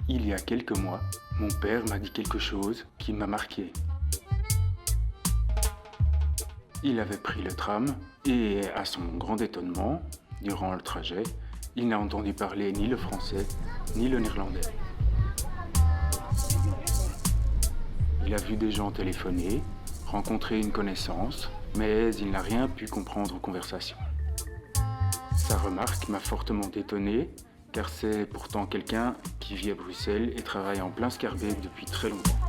Il y a quelques mois, mon père m'a dit quelque chose qui m'a marqué. Il avait pris le tram et, à son grand étonnement, durant le trajet, il n'a entendu parler ni le français ni le néerlandais. Il a vu des gens téléphoner, rencontrer une connaissance, mais il n'a rien pu comprendre aux conversations. Sa remarque m'a fortement étonné, car c'est pourtant quelqu'un qui vit à Bruxelles et travaille en plein Scarbeck depuis très longtemps.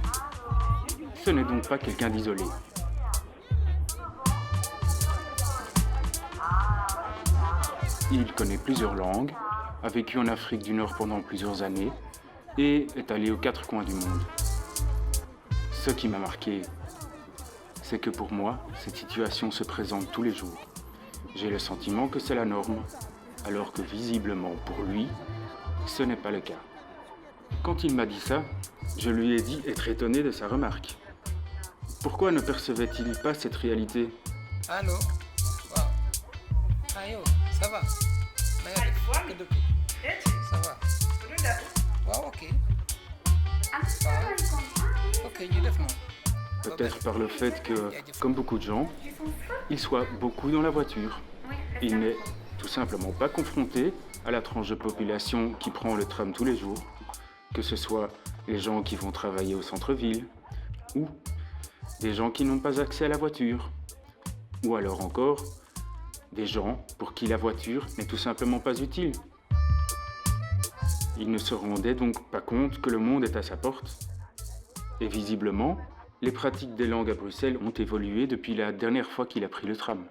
Ce n'est donc pas quelqu'un d'isolé. Il connaît plusieurs langues, a vécu en Afrique du Nord pendant plusieurs années et est allé aux quatre coins du monde. Ce qui m'a marqué, c'est que pour moi, cette situation se présente tous les jours. J'ai le sentiment que c'est la norme, alors que visiblement pour lui, ce n'est pas le cas. Quand il m'a dit ça, je lui ai dit être étonné de sa remarque. Pourquoi ne percevait-il pas cette réalité? Allô? Wow. Ah yo, ça va? Ça va? Wow, ok. Ok, you def non. Peut-être par le fait que, comme beaucoup de gens, il soit beaucoup dans la voiture. Il n'est tout simplement pas confronté à la tranche de population qui prend le tram tous les jours, que ce soit les gens qui vont travailler au centre-ville, ou des gens qui n'ont pas accès à la voiture, ou alors encore des gens pour qui la voiture n'est tout simplement pas utile. Il ne se rendait donc pas compte que le monde est à sa porte. Et visiblement, les pratiques des langues à Bruxelles ont évolué depuis la dernière fois qu'il a pris le tram.